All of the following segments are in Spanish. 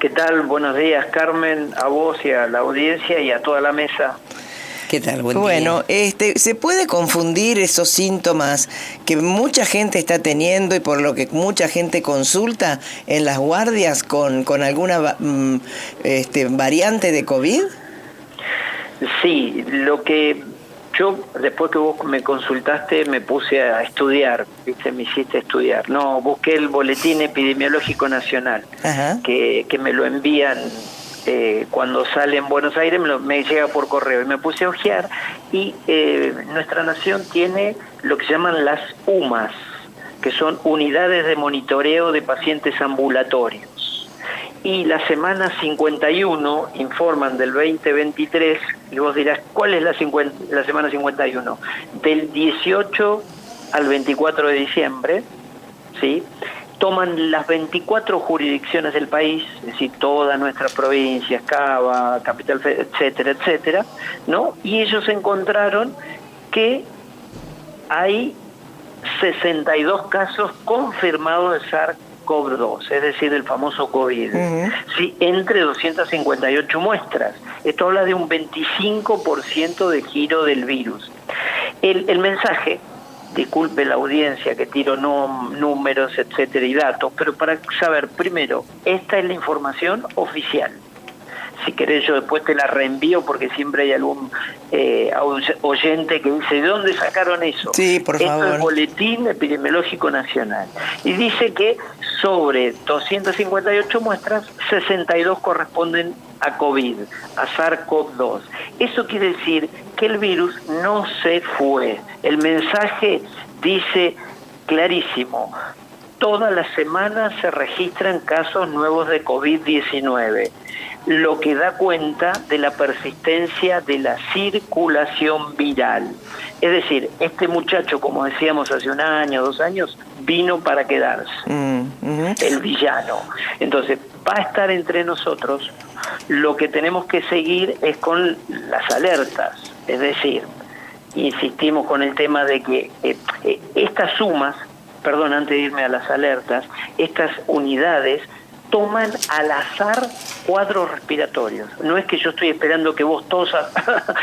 ¿Qué tal? Buenos días, Carmen, a vos y a la audiencia y a toda la mesa. ¿Qué tal? Bueno, ¿se puede confundir esos síntomas que mucha gente está teniendo y por lo que mucha gente consulta en las guardias con alguna variante de COVID? Sí, lo que yo, después que vos me consultaste, me puse a estudiar, ¿viste? Me hiciste estudiar. No, busqué el Boletín Epidemiológico Nacional, que me lo envían cuando sale en Buenos Aires, me llega por correo, y me puse a hojear, y nuestra nación tiene lo que se llaman las UMAS, que son unidades de monitoreo de pacientes ambulatorios. Y la semana 51 informan del 2023, y vos dirás, ¿cuál es la semana 51? Del 18 al 24 de diciembre, ¿sí? Toman las 24 jurisdicciones del país, es decir, todas nuestras provincias, Cava, Capital Federal, etcétera, etcétera, ¿no? Y ellos encontraron que hay 62 casos confirmados de SARS-CoV-2, es decir, el famoso COVID, sí, entre 258 muestras. Esto habla de un 25% de giro del virus. El mensaje, disculpe la audiencia que tiro números, etcétera, y datos, pero para saber, primero, esta es la información oficial. Si querés yo después te la reenvío porque siempre hay algún oyente que dice, ¿de dónde sacaron eso? Sí, por favor. Esto es el Boletín Epidemiológico Nacional. Y dice que sobre 258 muestras, 62 corresponden a COVID, a SARS-CoV-2. Eso quiere decir que el virus no se fue. El mensaje dice clarísimo, todas las semanas se registran casos nuevos de COVID-19, lo que da cuenta de la persistencia de la circulación viral. Es decir, este muchacho, como decíamos hace un año, 2 años, vino para quedarse, el villano. Entonces, va a estar entre nosotros. Lo que tenemos que seguir es con las alertas, es decir, insistimos con el tema de que estas sumas, perdón, antes de irme a las alertas, estas unidades toman al azar cuadros respiratorios. No es que yo estoy esperando que vos tosas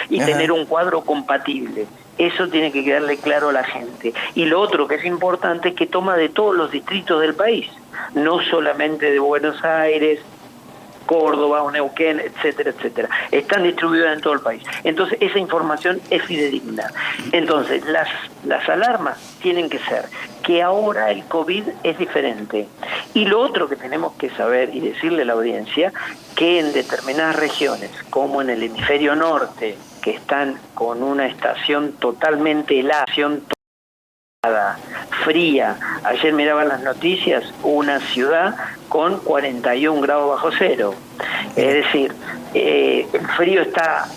y tener un cuadro compatible. Eso tiene que quedarle claro a la gente. Y lo otro que es importante es que toma de todos los distritos del país, no solamente de Buenos Aires, Córdoba o Neuquén, etcétera, etcétera. Están distribuidas en todo el país. Entonces, esa información es fidedigna. Entonces, las alarmas tienen que ser que ahora el COVID es diferente. Y lo otro que tenemos que saber y decirle a la audiencia, que en determinadas regiones, como en el hemisferio norte, que están con una estación totalmente helada, fría. Ayer miraba las noticias, una ciudad con 41 grados bajo cero. Es decir, el frío está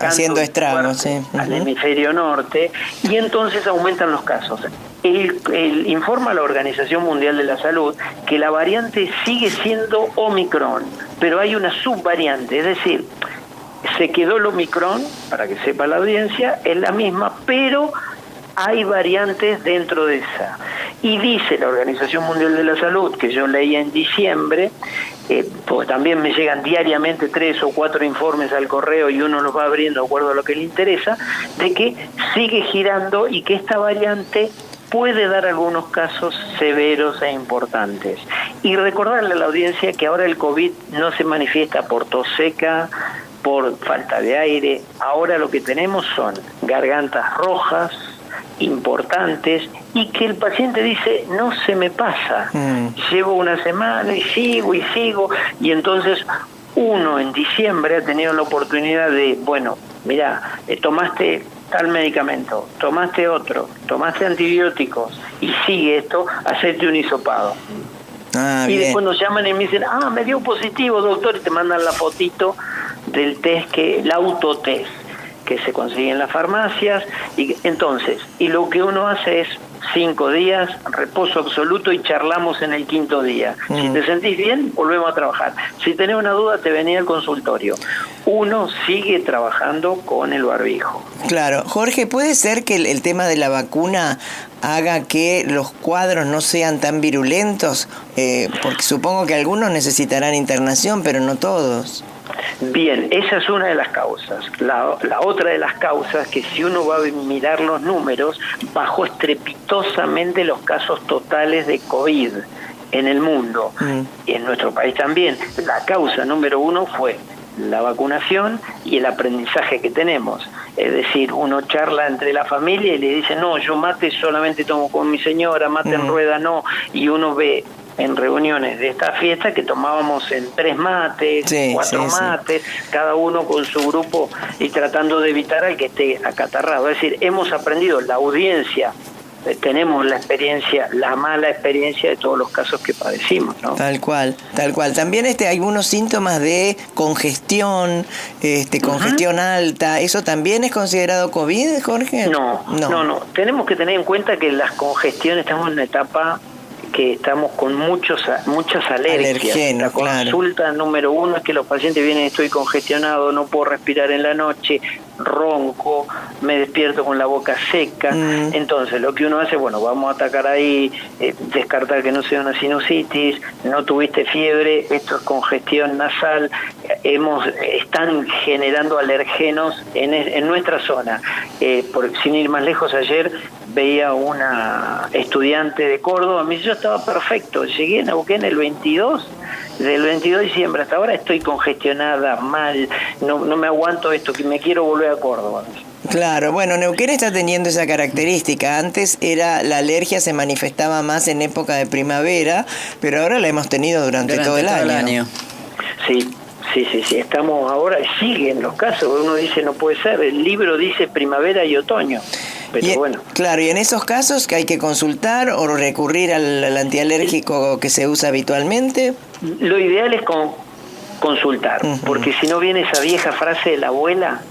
haciendo estragos al hemisferio norte, y entonces aumentan los casos. Informa la Organización Mundial de la Salud que la variante sigue siendo Omicron, pero hay una subvariante, es decir, se quedó el Omicron, para que sepa la audiencia, es la misma, pero hay variantes dentro de esa. Y dice la Organización Mundial de la Salud, que yo leía en diciembre, pues también me llegan diariamente 3 o 4 informes al correo y uno los va abriendo de acuerdo a lo que le interesa, de que sigue girando y que esta variante puede dar algunos casos severos e importantes. Y recordarle a la audiencia que ahora el COVID no se manifiesta por tos seca, por falta de aire. Ahora lo que tenemos son gargantas rojas, importantes, y que el paciente dice, no se me pasa, llevo una semana y sigo, y entonces uno en diciembre ha tenido la oportunidad de, bueno, mirá, tomaste tal medicamento, tomaste otro, tomaste antibióticos, y sigue esto, hacerte un hisopado. Y después nos llaman y me dicen, me dio positivo, doctor, y te mandan la fotito del test, el autotest, que se consigue en las farmacias. Y entonces, y lo que uno hace es 5 días, reposo absoluto, y charlamos en el 5.º día. Si te sentís bien, volvemos a trabajar. Si tenés una duda, te venía al consultorio. uno sigue trabajando con el barbijo. Claro. Jorge, ¿puede ser que el tema de la vacuna haga que los cuadros no sean tan virulentos? Porque supongo que algunos necesitarán internación, pero no todos. Bien, esa es una de las causas. La otra de las causas, que si uno va a mirar los números, bajó estrepitosamente los casos totales de COVID en el mundo, y en nuestro país también. La causa número uno fue la vacunación y el aprendizaje que tenemos. Es decir, uno charla entre la familia y le dice, no, yo mate solamente tomo con mi señora, mate en rueda no, y uno ve en reuniones de esta fiesta que tomábamos en 3 mates, 4 mates, cada uno con su grupo y tratando de evitar al que esté acatarrado. Es decir, hemos aprendido, la audiencia, tenemos la experiencia, la mala experiencia de todos los casos que padecimos, ¿no? Tal cual. También hay algunos síntomas de congestión, congestión alta. ¿Eso también es considerado COVID, Jorge? No. Tenemos que tener en cuenta que las congestiones, estamos en una etapa que estamos con muchas alergias. La consulta número uno es que los pacientes vienen, estoy congestionado, no puedo respirar en la noche, ronco, me despierto con la boca seca. Entonces lo que uno hace, bueno, vamos a atacar ahí, descartar que no sea una sinusitis, no tuviste fiebre, esto es congestión nasal, están generando alergenos en nuestra zona. Sin ir más lejos, ayer veía una estudiante de Córdoba, me dice, yo estaba perfecto, llegué a Neuquén el 22, del 22 de diciembre hasta ahora estoy congestionada, mal, no me aguanto esto, que me quiero volver a Córdoba. Claro, bueno, Neuquén está teniendo esa característica. Antes la alergia se manifestaba más en época de primavera, pero ahora la hemos tenido durante todo el año. Sí, estamos ahora, siguen los casos, uno dice no puede ser, el libro dice primavera y otoño. Pero bueno. Claro, y en esos casos que hay que consultar o recurrir al antialérgico que se usa habitualmente. Lo ideal es consultar, porque si no viene esa vieja frase de la abuela,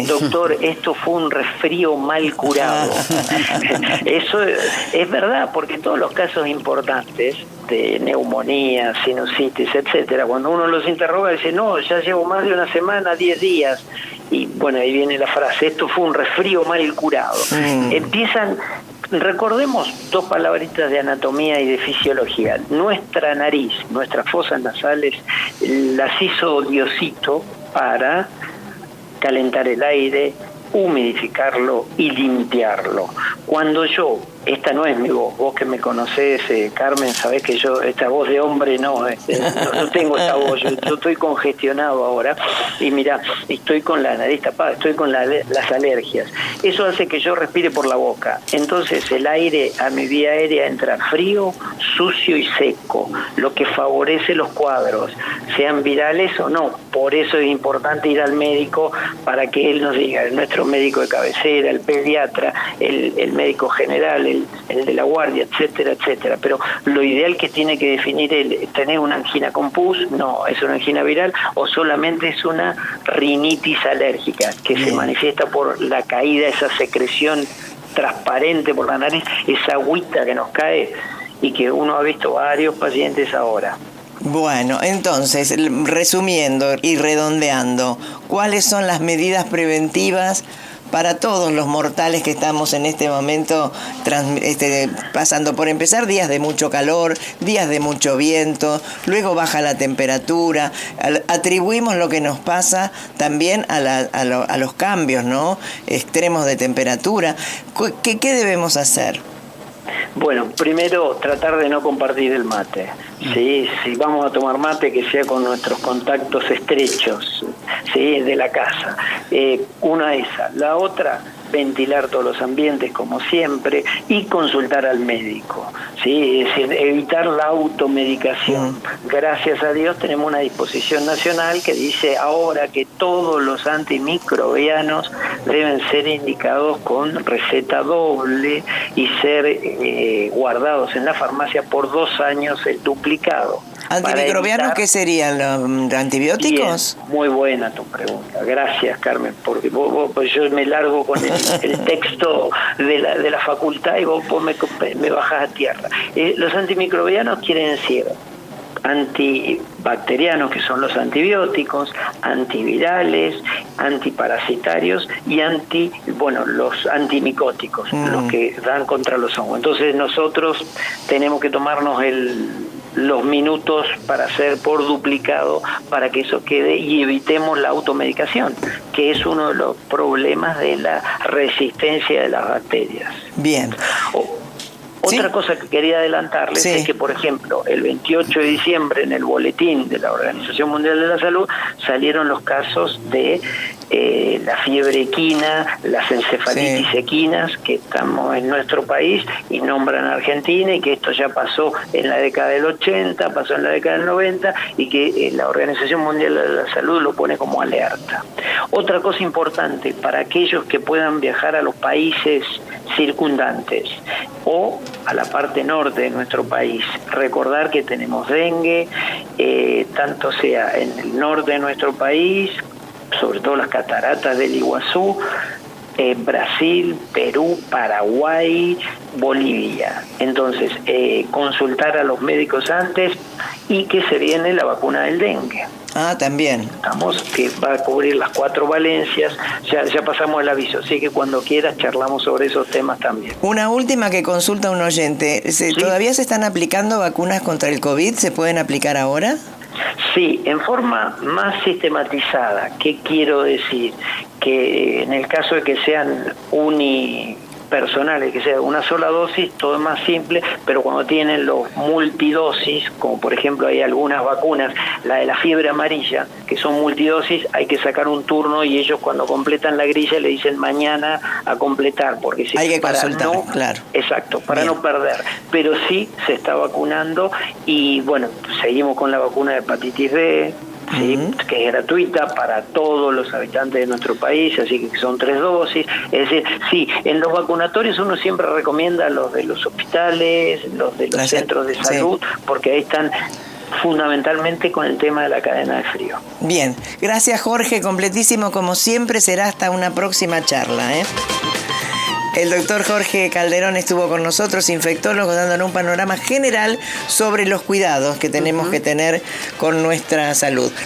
doctor, esto fue un resfrío mal curado. Eso es verdad, porque todos los casos importantes de neumonía, sinusitis, etcétera, cuando uno los interroga dice, no, ya llevo más de una semana, 10 días, y bueno, ahí viene la frase, esto fue un resfrío mal curado. Recordemos 2 palabritas de anatomía y de fisiología. Nuestra nariz, nuestras fosas nasales, las hizo Diosito para calentar el aire, humidificarlo y limpiarlo. Cuando esta no es mi voz, vos que me conocés, Carmen, sabés que yo, esta voz de hombre no tengo esta voz, yo estoy congestionado ahora y mirá, estoy con la nariz tapada, estoy con las alergias. Eso hace que yo respire por la boca, entonces el aire a mi vía aérea entra frío, sucio y seco, lo que favorece los cuadros, sean virales o no. Por eso es importante ir al médico para que él nos diga, nuestro médico de cabecera, el pediatra, el médico general, el de la guardia, etcétera, etcétera. Pero lo ideal que tiene que definir él, ¿tener una angina con pus? No, ¿es una angina viral? ¿O solamente es una rinitis alérgica que se manifiesta por la caída de esa secreción transparente por la nariz, esa agüita que nos cae y que uno ha visto varios pacientes ahora? Bueno, entonces, resumiendo y redondeando, ¿cuáles son las medidas preventivas para todos los mortales que estamos en este momento pasando por empezar días de mucho calor, días de mucho viento, luego baja la temperatura? Atribuimos lo que nos pasa también a los cambios, ¿no? Extremos de temperatura. ¿Qué debemos hacer? Bueno, primero tratar de no compartir el mate. ¿Sí? Si vamos a tomar mate, que sea con nuestros contactos estrechos, ¿sí? De la casa. Una esa. La otra, ventilar todos los ambientes como siempre y consultar al médico, ¿sí? Es decir, evitar la automedicación. Gracias a Dios tenemos una disposición nacional que dice ahora que todos los antimicrobianos deben ser indicados con receta doble y ser guardados en la farmacia por 2 años el duplicado. ¿Antimicrobianos qué serían? ¿Los antibióticos? Bien, muy buena tu pregunta. Gracias, Carmen, porque pues yo me largo con el texto de la facultad y vos me bajás a tierra. Los antimicrobianos quieren decir antibacterianos, que son los antibióticos, antivirales, antiparasitarios y los antimicóticos, los que dan contra los hongos. Entonces nosotros tenemos que tomarnos los minutos para hacer por duplicado para que eso quede y evitemos la automedicación, que es uno de los problemas de la resistencia de las bacterias. Bien. Otra cosa que quería adelantarles es que, por ejemplo, el 28 de diciembre en el boletín de la Organización Mundial de la Salud salieron los casos de la fiebre equina, las encefalitis equinas, que estamos en nuestro país y nombran a Argentina, y que esto ya pasó en la década del 80, pasó en la década del 90, y que la Organización Mundial de la Salud lo pone como alerta. Otra cosa importante para aquellos que puedan viajar a los países circundantes o a la parte norte de nuestro país, recordar que tenemos dengue, tanto sea en el norte de nuestro país, sobre todo las cataratas del Iguazú, Brasil, Perú, Paraguay, Bolivia. Entonces, consultar a los médicos antes, y que se viene la vacuna del dengue. También. Estamos, que va a cubrir las 4 valencias, ya pasamos el aviso, así que cuando quieras charlamos sobre esos temas también. Una última que consulta un oyente, ¿todavía se están aplicando vacunas contra el COVID? ¿Se pueden aplicar ahora? Sí, en forma más sistematizada. ¿Qué quiero decir? Que en el caso de que sean unipersonales, que sea una sola dosis, todo es más simple, pero cuando tienen los multidosis, como por ejemplo hay algunas vacunas, la de la fiebre amarilla, que son multidosis, hay que sacar un turno y ellos cuando completan la grilla le dicen mañana a completar, porque hay que consultar, claro. Exacto, para no perder. Pero sí se está vacunando y bueno, seguimos con la vacuna de hepatitis B, ¿sí? Que es gratuita para todos los habitantes de nuestro país, así que son 3 dosis. Es decir, sí, en los vacunatorios uno siempre recomienda los de los hospitales, los de los centros de salud, porque ahí están fundamentalmente con el tema de la cadena de frío. Bien, gracias Jorge, completísimo como siempre, será hasta una próxima charla. El doctor Jorge Calderón estuvo con nosotros, infectólogo, dándonos un panorama general sobre los cuidados que tenemos que tener con nuestra salud.